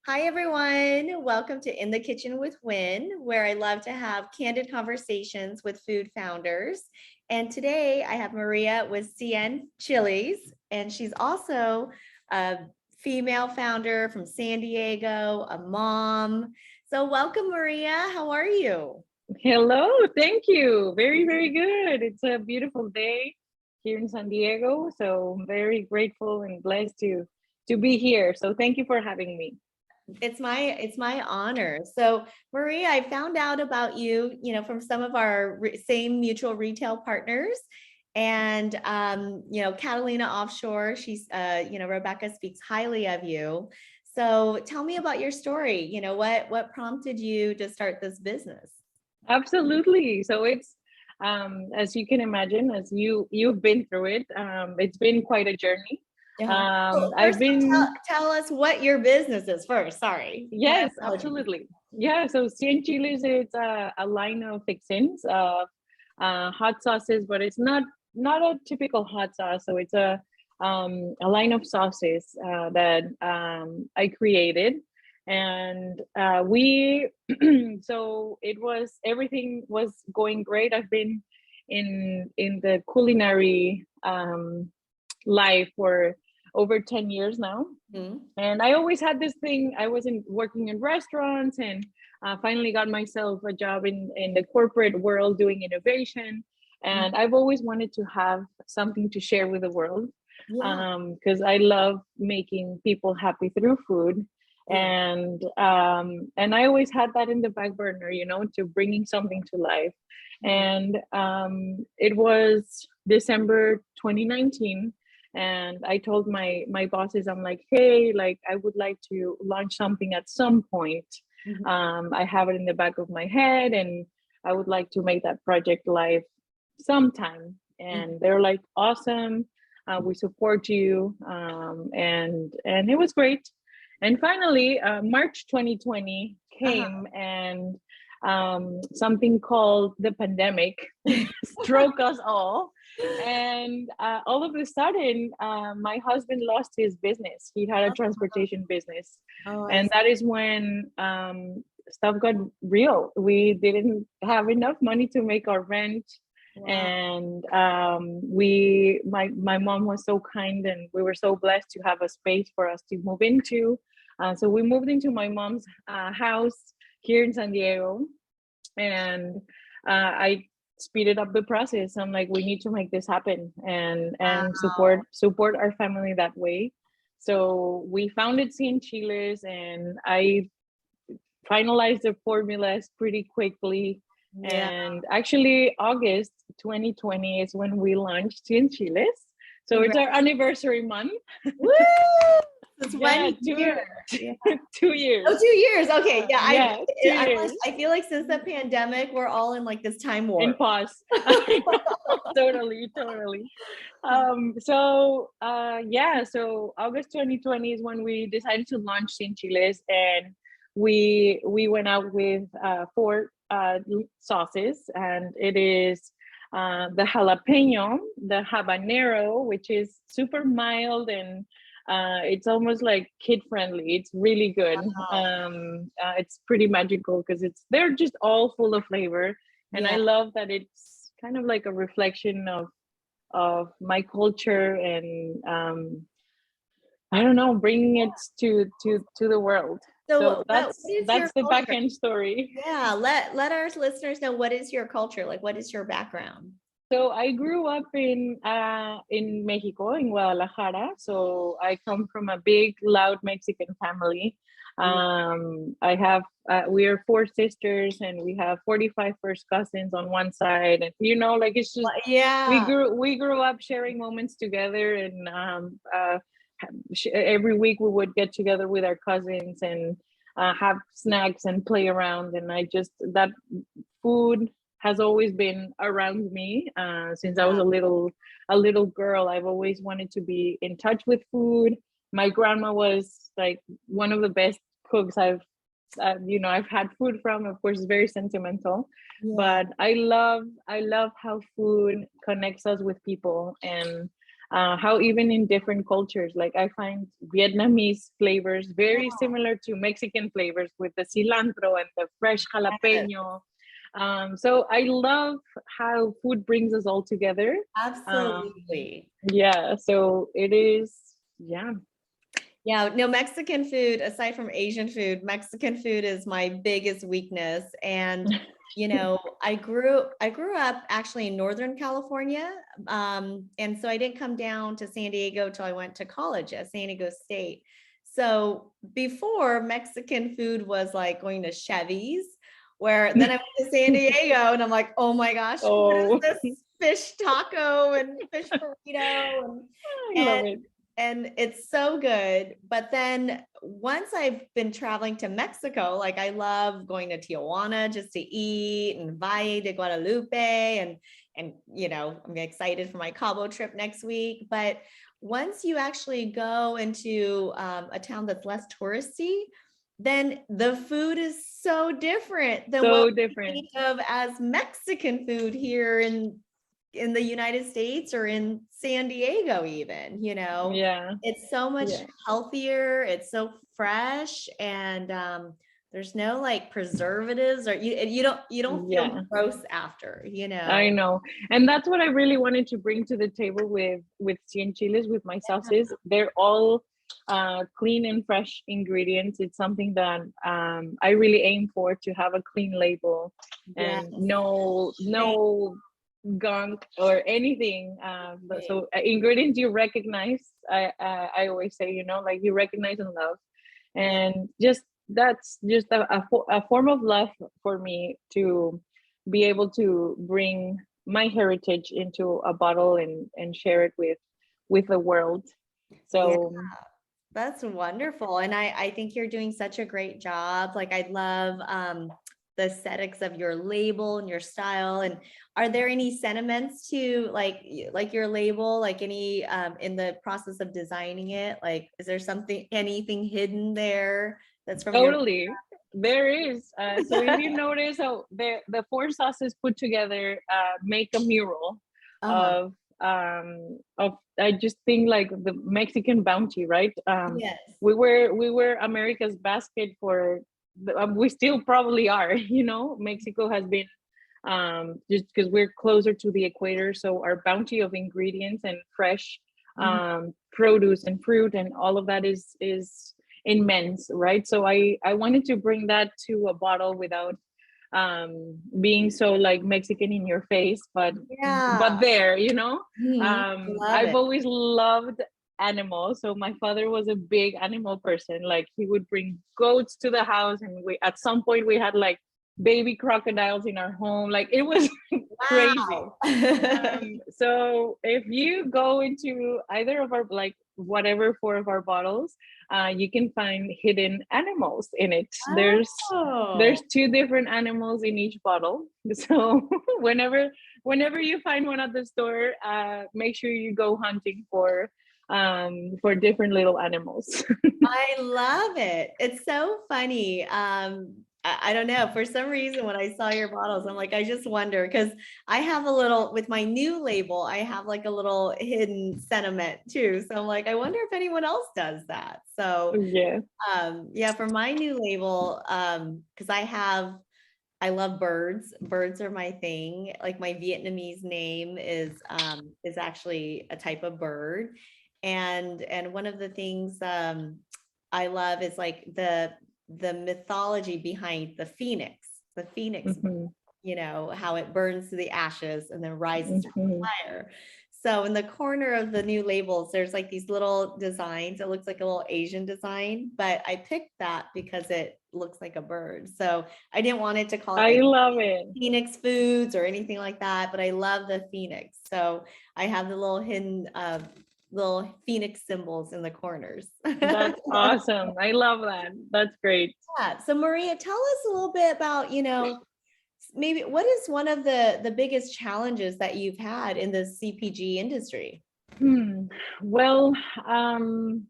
Hi, everyone. Welcome to In the Kitchen with Wynn, where I love to have candid conversations with food founders. And today I have Maria with CN Chili's, and she's also a female founder from San Diego, a mom. So welcome, Maria. How are you? Hello, thank you. Very, very good. It's a beautiful day here in San Diego, so I'm very grateful and blessed to be here. So thank you for having me. It's my honor. So Maria, I found out about you, from some of our same mutual retail partners. And Catalina Offshore, Rebecca speaks highly of you. So tell me about your story. What prompted you to start this business? Absolutely. So it's as you can imagine, as you've been through it, it's been quite a journey. Yeah. Well, I've first, been tell us what your business is first. Sorry. Yes, My apologies. absolutely. Yeah, so Cien Chiles, it's a line of fixins of hot sauces, but it's not a typical hot sauce. So it's a line of sauces that I created, and we so it was everything was going great. I've been in the culinary life for over 10 years now. Mhm. And I always had this thing. I was working in restaurants and finally got myself a job in the corporate world doing innovation. And I've always wanted to have something to share with the world Yeah. because I love making people happy through food. Yeah. And I always had that in the back burner, to bringing something to life. And it was December 2019, and I told my bosses, I'm like, hey, like I would like to launch something at some point. Mhm. I have it in the back of my head, and I would like to make that project live sometime. And they're like, awesome, we support you. And it was great. And finally, March 2020 Uh-huh. came, and something called the pandemic struck us all. And all of a sudden, my husband lost his business. He had a transportation business. Oh, I And that is when stuff got real. We didn't have enough money to make our rent. Wow. And my mom was so kind, and we were so blessed to have a space for us to move into. So we moved into my mom's house here in San Diego, and I speeded up the process. I'm like, we need to make this happen and Wow. support our family that way. So we founded Cien Chiles, and I finalized the formulas pretty quickly. Yeah. And actually, August 2020 is when we launched Cien Chiles. So it's our Congrats. anniversary month. Woo! It's Yeah, 1 year. Yeah. 2 years. Oh, 2 years. Okay. Yeah. Yeah, two I'm like, years I feel like since the pandemic, we're all in like this time in warp. pause. Totally, totally. Yeah, so August 2020 is when we decided to launch Sin Chiles, and we went out with four sauces, and it is the jalapeno, the habanero, which is super mild, and it's almost like kid friendly. It's really good. Wow. It's pretty magical because they're just all full of flavor, and I Yeah. love that it's kind of like a reflection of my culture, and I don't know, bringing it to the world. So So what is your that's the back culture? end story. Yeah. Let our listeners know, what is your culture? Like, what is your background? So I grew up in Mexico, in Guadalajara. So I come from a big, loud Mexican family. I have we are four sisters, and we have 45 first cousins on one side, and like it's just Yeah. we grew up sharing moments together, and every week we would get together with our cousins and have snacks and play around. And I just that food has always been around me since I was Yeah. a little girl. I've always wanted to be in touch with food. My grandma was like one of the best cooks I've had food from. Of course, it's very sentimental, Yeah. but I love how food connects us with people. And how even in different cultures, like I find Vietnamese flavors very Yeah. similar to Mexican flavors with the cilantro and the fresh Yes, jalapeno. So I love how food brings us all together. Um, absolutely. yeah, so it is, yeah. Yeah, no, Mexican food, aside from Asian food, Mexican food is my biggest weakness. And, I grew up actually in Northern California. And so I didn't come down to San Diego till I went to college at San Diego State. So before, Mexican food was like going to Chevy's, where then I went to San Diego and I'm like, oh my gosh, what is Oh, this fish taco and fish burrito? I And love it. and it's so good. But then once I've been traveling to Mexico, like I love going to Tijuana just to eat, and Valle de Guadalupe, and I'm excited for my Cabo trip next week. But once you actually go into a town that's less touristy, then the food is so different than what So we different. think of as Mexican food here in the United States or in San Diego even, Yeah, it's so much yeah, healthier, it's so fresh, and there's no like preservatives, or you don't feel yeah. gross after. I know. And that's what I really wanted to bring to the table with Cien Chiles, with my sauces. They're all clean and fresh ingredients. It's something that I really aim for, to have a clean label Yes. and no gunk or anything. So ingredients you recognize. I always say, like you recognize and love, Yeah. and just that's just a form of love for me, to be able to bring my heritage into a bottle and share it with the world. Yeah. So That's wonderful. And I think you're doing such a great job. Like I love the aesthetics of your label and your style. And are there any sentiments to like your label, like any in the process of designing it? Like is there anything hidden there that's from your totally, there is. So if you notice, how the four sauces put together make a mural uh-huh. of I just think like the Mexican bounty, right? Yes. We were America's basket for we still probably are. Mexico has been, just because we're closer to the equator, so our bounty of ingredients and fresh Mhm. produce and fruit and all of that is immense, right? So I wanted to bring that to a bottle without being so like Mexican in your face, but Yeah. there, Mhm. I love I've it. always loved animals. So my father was a big animal person. Like he would bring goats to the house, and we at some point we had like baby crocodiles in our home. Like it was crazy. Wow. So if you go into either of our, like whatever four of our bottles, you can find hidden animals in it. There's Oh. two different animals in each bottle. So whenever you find one at the store, make sure you go hunting for different little animals. I love it. It's so funny. I don't know. For some reason, when I saw your bottles, I'm like, I just wonder because I have a little with my new label, I have like a little hidden sentiment too. So I'm like, I wonder if anyone else does that. So Yeah. yeah, for my new label, because I love birds. Birds are my thing. Like my Vietnamese name is actually a type of bird. And one of the things I love is like the mythology behind the phoenix. The phoenix, Hmm. how it burns to the ashes and then rises to Hmm. fire. So in the corner of the new labels, there's like these little designs. It looks like a little Asian design, but I picked that because it looks like a bird. So I didn't want it to call it I like love it. Phoenix Foods or anything like that, but I love the Phoenix. So I have the little hidden little Phoenix symbols in the corners. That's awesome. I love that. That's great. Yeah. So Maria, tell us a little bit about, maybe what is one of the biggest challenges that you've had in the CPG industry? Hmm. Well, um,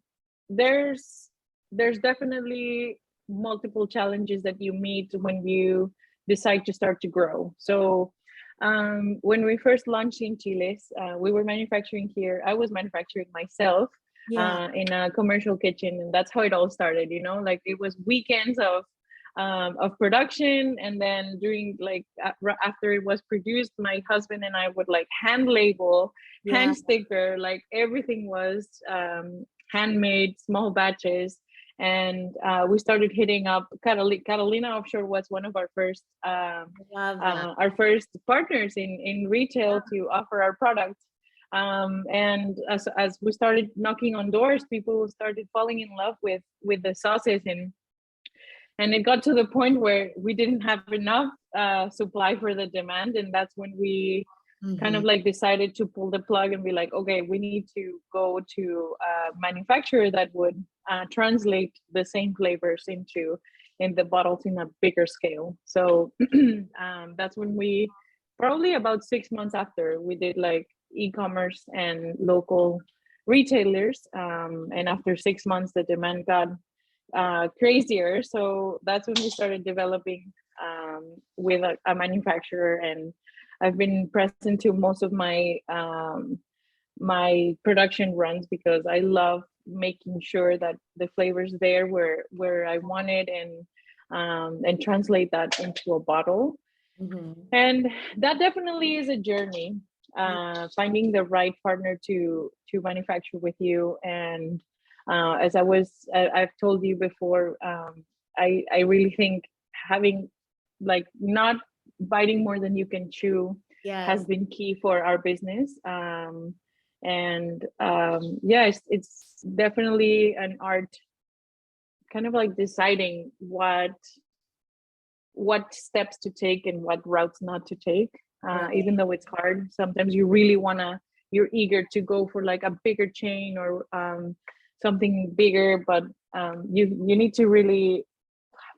there's there's definitely multiple challenges that you meet when you decide to start to grow. So When we first launched in Chile, we were manufacturing here. I was manufacturing myself Yeah. in a commercial kitchen, and that's how it all started. You know, like it was weekends of production, and then during like after it was produced, my husband and I would like hand label, Yeah. hand sticker, like everything was handmade, small batches. And we started hitting up Catalina Offshore was one of Love that. our first partners in retail to offer our product. And as we started knocking on doors, people started falling in love with the sauces, and it got to the point where we didn't have enough supply for the demand, and that's when we kind Mhm. of like decided to pull the plug and be like, okay, we need to go to a manufacturer that would translate the same flavors in the bottles in a bigger scale. So that's when we, probably about 6 months after, we did like e-commerce and local retailers. And after 6 months, the demand got crazier. So that's when we started developing with a manufacturer, and I've been present to most of my production runs because I love making sure that the flavors there where I wanted, and translate that into a bottle. Mhm. And that definitely is a journey, finding the right partner to manufacture with you. And as I've told you before, I really think having like not biting more than you can chew Yes. has been key for our business. And yeah, it's definitely an art, kind of like deciding what steps to take and what routes not to take. Right. Even though it's hard, sometimes you really wanna, you're eager to go for like a bigger chain or something bigger, but you need to really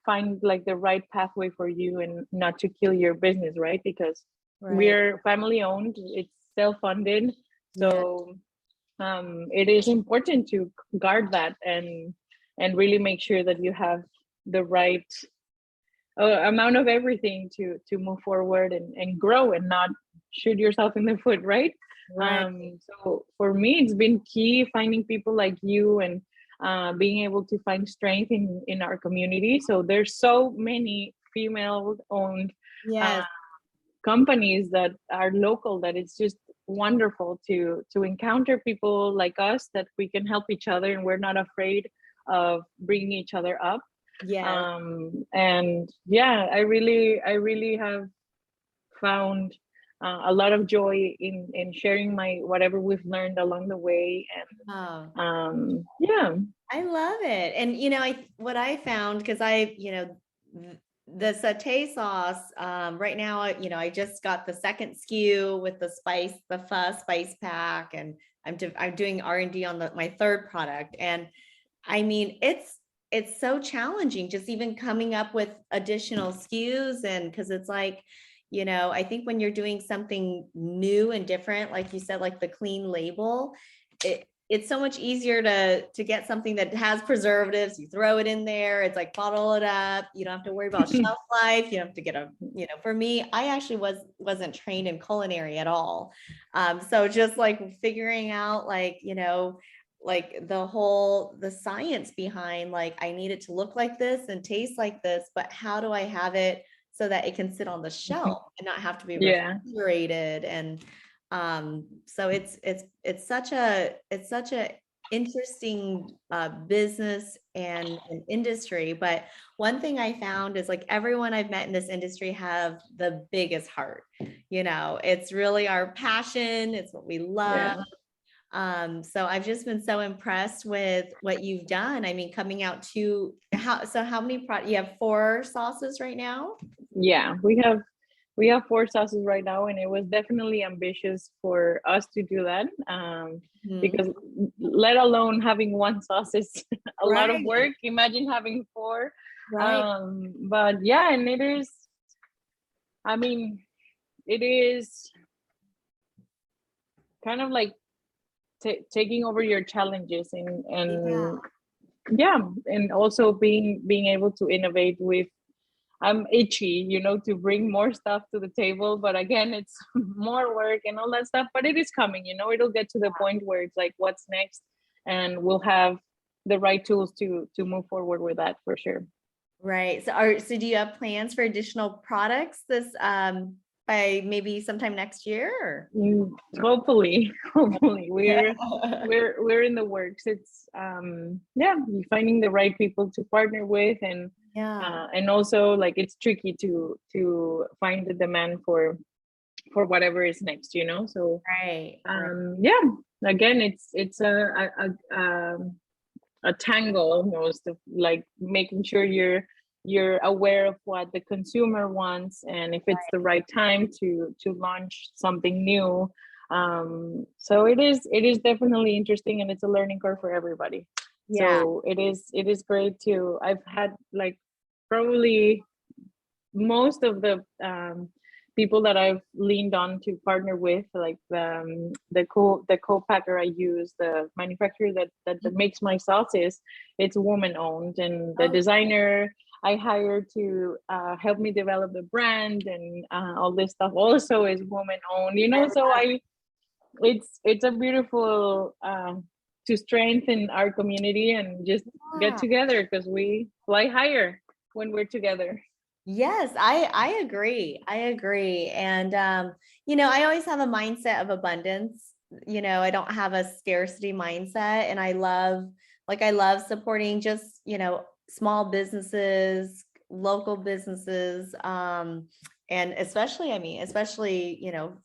find like the right pathway for you and not to kill your business, right? Because Right. we're family owned, it's self-funded, Yeah. so it is important to guard that and really make sure that you have the right amount of everything to move forward and grow and not shoot yourself in the foot, right? Right. So for me it's been key finding people like you, and being able to find strength in our community. So there's so many female owned Yes. companies that are local, that it's just wonderful to encounter people like us, that we can help each other and we're not afraid of bringing each other up. Yes. And yeah, I really have found a lot of joy in sharing my whatever we've learned along the way. Oh, And yeah. I love it. And what I found, because the satay sauce, right now, I just got the second SKU with the fuss spice pack, and I'm doing R&D on my third product. And I mean, it's so challenging just even coming up with additional SKUs, and because it's like, I think when you're doing something new and different, like you said, like the clean label, it's so much easier to get something that has preservatives. You throw it in there, it's like bottle it up. You don't have to worry about shelf life. You don't have to get for me, I actually wasn't trained in culinary at all. So just like figuring out like the science behind, like, I need it to look like this and taste like this, but how do I have it so that it can sit on the shelf and not have to be Yeah. refrigerated? And so it's such a interesting business and an industry. But one thing I found is, like, everyone I've met in this industry have the biggest heart. It's really our passion, it's what we love. Yeah. So I've just been so impressed with what you've done. I mean, coming out to how many you have 4 sauces right now? Yeah, we have 4 sauces right now, and it was definitely ambitious for us to do that, Mhm. because let alone having one sauce is a lot of Right, work. Imagine having 4. right. But yeah, and it is, I mean, it is kind of like taking over your challenges, Yeah. and yeah, and also being able to innovate with I'm itchy, you know, to bring more stuff to the table. But again, it's more work and all that stuff. But it is coming, you know, it'll get to the point where it's like, what's next? And we'll have the right tools to move forward with that for sure. Right. So do you have plans for additional products this by maybe sometime next year? Or? Hopefully, hopefully Yeah. we're in the works. It's yeah, finding the right people to partner with, Yeah. and also like it's tricky to find the demand for whatever is next, you know. So Right. Right. yeah, again, it's a tangle almost of like making sure you're aware of what the consumer wants and if it's the right time to launch something new. So it is definitely interesting, and it's a learning curve for everybody. Yeah. So it is great to, I've had like probably most of the people that I've leaned on to partner with, like the co-packer I use, the manufacturer that makes my sauces, it's woman owned, and the Oh, designer I hired to help me develop the brand and all this stuff also is woman owned. You know, so it's a beautiful to strengthen our community and just get yeah. together because we fly higher when we're together. Yes, I agree. I agree. And I always have a mindset of abundance. I don't have a scarcity mindset, and I love supporting just, small businesses, local businesses, and especially,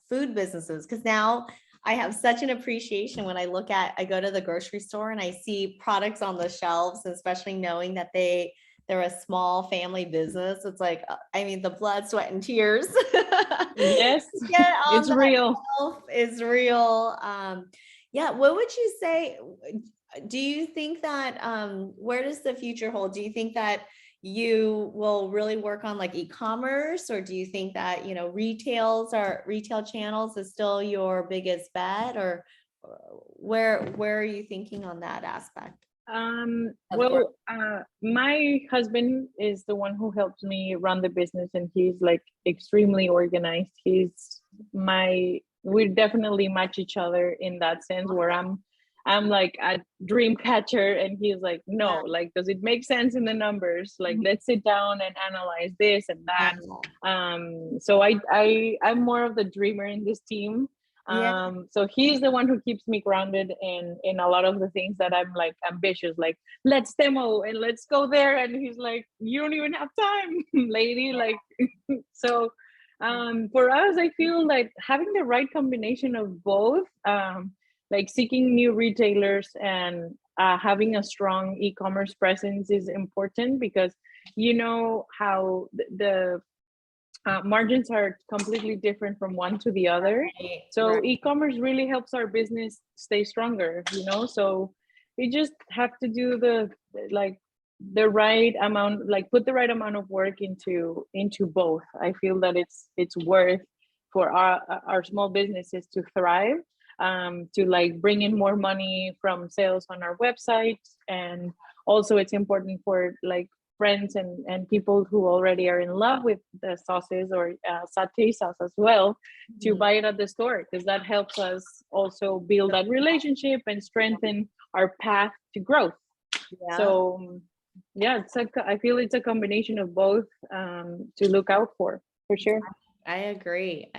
food businesses, because now I have such an appreciation when I go to the grocery store and I see products on the shelves, and especially knowing that they're a small family business. It's like, the blood, sweat, and tears Yes, to get on it's that real. shelf is real. Yeah. What would you say? Do you think that, where does the future hold? Do you think that you will really work on like e-commerce, or do you think that, retail channels is still your biggest bet, or where are you thinking on that aspect of growth? Well, my husband is the one who helps me run the business, and he's like extremely organized. We definitely match each other in that sense, where I'm like a dream catcher, and he's like, no, like, does it make sense in the numbers? Like, let's sit down and analyze this and that. So I'm more of the dreamer in this team. Yeah. So he's the one who keeps me grounded in a lot of the things that I'm like ambitious, like let's demo and let's go there, and he's like, you don't even have time, lady, like. So for us, I feel like having the right combination of both, like seeking new retailers and having a strong e-commerce presence is important, because you know how the margins are completely different from one to the other. Right, So right. e-commerce really helps our business stay stronger, you know. So we just have to do like the right amount, like put the right amount of work into both. I feel that it's worth for our small businesses to thrive, to like bring in more money from sales on our website, and also it's important for like friends and people who already are in love with the sauces or satay sauce as well, to Mhm. buy it at the store, because that helps us also build that relationship and strengthen our path to growth. Yeah, So yeah, I feel it's a combination of both, to look out for sure. I agree.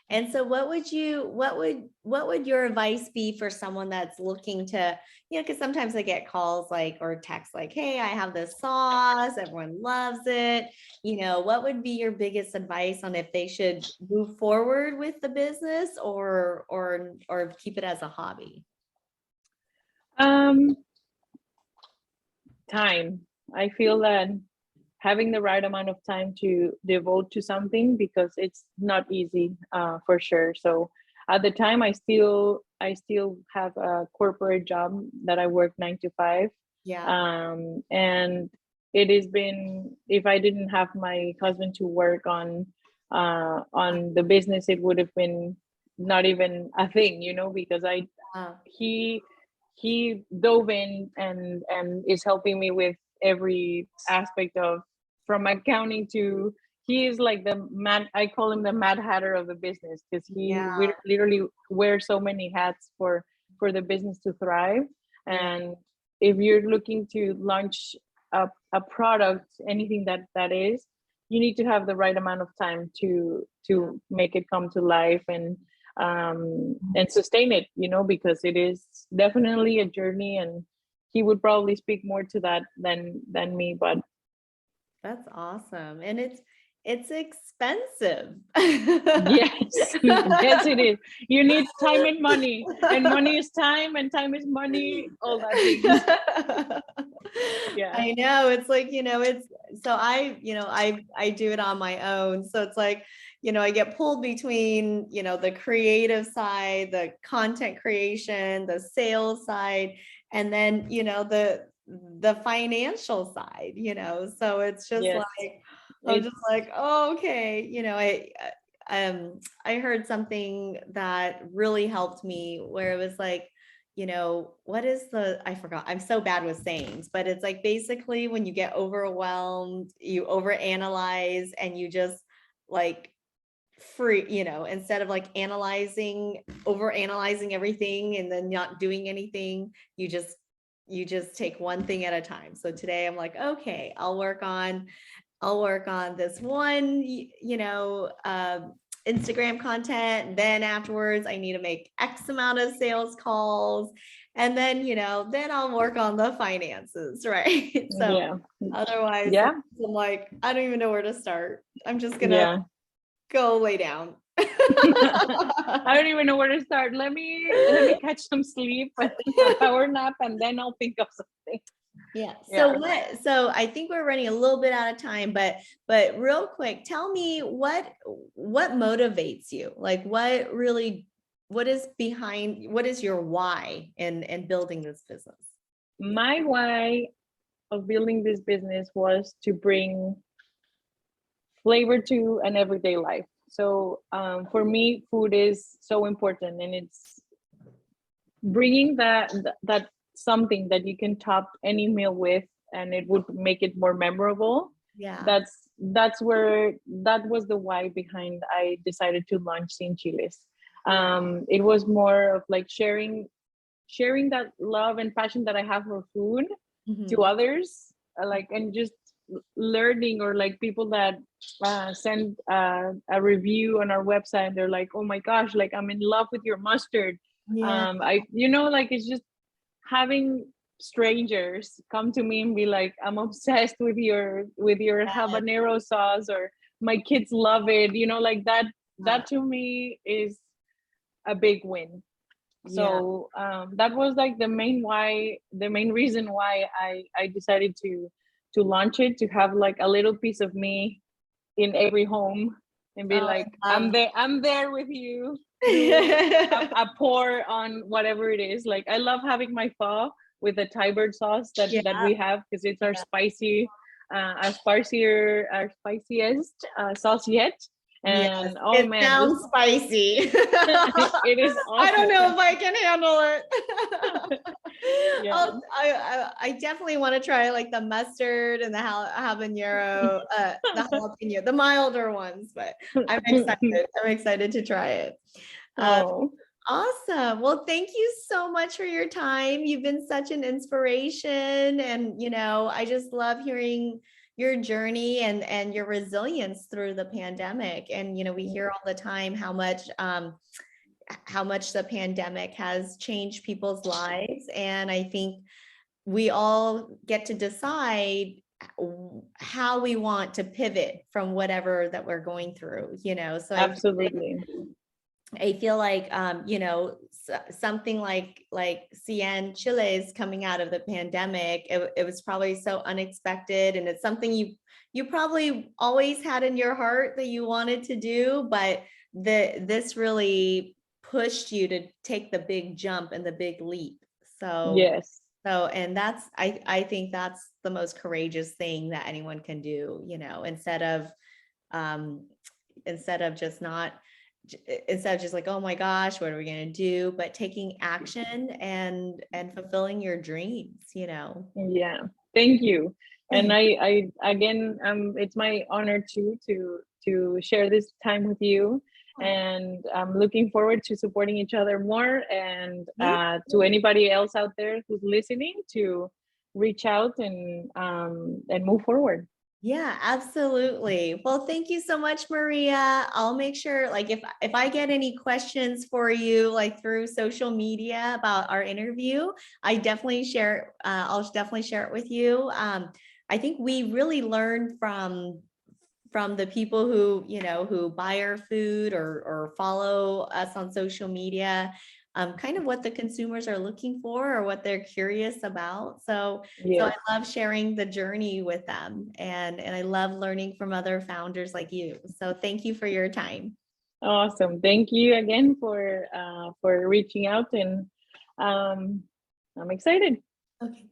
And so what would your advice be for someone that's looking to, because sometimes I get calls like, or texts like, hey, I have this sauce, everyone loves it. What would be your biggest advice on if they should move forward with the business, or keep it as a hobby? um Time. I feel that having the right amount of time to devote to something, because it's not easy, for sure. So at the time, I still have a corporate job that I work 9 to 5, Yeah. and it has been, if I didn't have my husband to work on the business, it would have been not even a thing, you know, because Uh, he he dove in and is helping me with every aspect of from accounting to, he is like the mad, I call him the mad hatter of the business, because he Yeah. literally wears so many hats for the business to thrive. Yeah. And if you're looking to launch a product, anything that is, you need to have the right amount of time to make it come to life and sustain it, because it is definitely a journey. And he would probably speak more to that than me, but That's awesome. And it's expensive. yes, yes, it is. You need time and money is time, and time is money, all that things. Yeah. I know. It's like, it's so I do it on my own. So it's like, I get pulled between, the creative side, the content creation, the sales side, and then, the financial side, so it's just Yes. like, I'm just It's like, oh, okay. I heard something that really helped me where it was like, what is I forgot, I'm so bad with sayings, but it's like basically when you get overwhelmed, you overanalyze and you just like instead of like overanalyzing everything and then not doing anything, you just take one thing at a time. So today I'm like, okay, I'll work on this one, Instagram content. Then afterwards, I need to make X amount of sales calls. And then, then I'll work on the finances, right? So yeah. otherwise, Yeah. I'm like, I don't even know where to start. I'm just going to Yeah. go lay down. I don't even know where to start. Let me catch some sleep, a power nap, and then I'll think of something. Yeah. Yeah. So I think we're running a little bit out of time, but real quick, tell me what motivates you? Like what is your why in building this business? My why of building this business was to bring flavor to an everyday life. So for me, food is so important, and it's bringing that something that you can top any meal with, and it would make it more memorable. Yeah. That was the why behind I decided to launch Sin Chiles. It was more of like sharing that love and passion that I have for food to Mhm. others, like, and just learning, or like people that send a review on our website, and they're like, oh my gosh, like I'm in love with your mustard. Yeah. Like it's just having strangers come to me and be like, I'm obsessed with your habanero sauce, or my kids love it, like that to me is a big win. Yeah. So that was like the main reason why I decided to launch it, to have like a little piece of me in every home, and be Oh, like, I love I'm there with you. Do a pour on whatever it is. Like I love having my pho with the Thai bird sauce that Yeah. we have, because it's our spiciest sauce yet. Yes, And oh it man, this sounds spicy. it is I don't awesome. know if I can handle it. Yeah. I definitely want to try like the mustard and the habanero, the jalapeno, the milder ones, but I'm excited. I'm excited to try it. Uh, Oh, Awesome. Well, thank you so much for your time. You've been such an inspiration, and I just love hearing your journey and your resilience through the pandemic. And we hear all the time how much the pandemic has changed people's lives, and I think we all get to decide how we want to pivot from whatever that we're going through, so absolutely. I feel like, something like CN Chile's coming out of the pandemic, it was probably so unexpected, and it's something you probably always had in your heart that you wanted to do, but this really pushed you to take the big jump and the big leap. Yes. And I think that's the most courageous thing that anyone can do, um, instead of just not instead of just like, oh my gosh, what are we going to do, but taking action and fulfilling your dreams. Yeah. Thank you. And I again, it's my honor to share this time with you. And I'm looking forward to supporting each other more. And to anybody else out there who's listening, to reach out and move forward. Yeah, absolutely. Well, thank you so much, Maria. I'll make sure, like, if I get any questions for you, like through social media about our interview, I definitely share. I'll definitely share it with you. I think we really learned from the people who, who buy our food or follow us on social media, kind of what the consumers are looking for or what they're curious about. So Yes. I love sharing the journey with them, and I love learning from other founders like you. So thank you for your time. Awesome. Thank you again for reaching out, and I'm excited. Okay.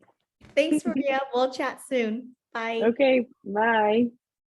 Thanks, Maria. We'll chat soon. Bye. Okay, bye.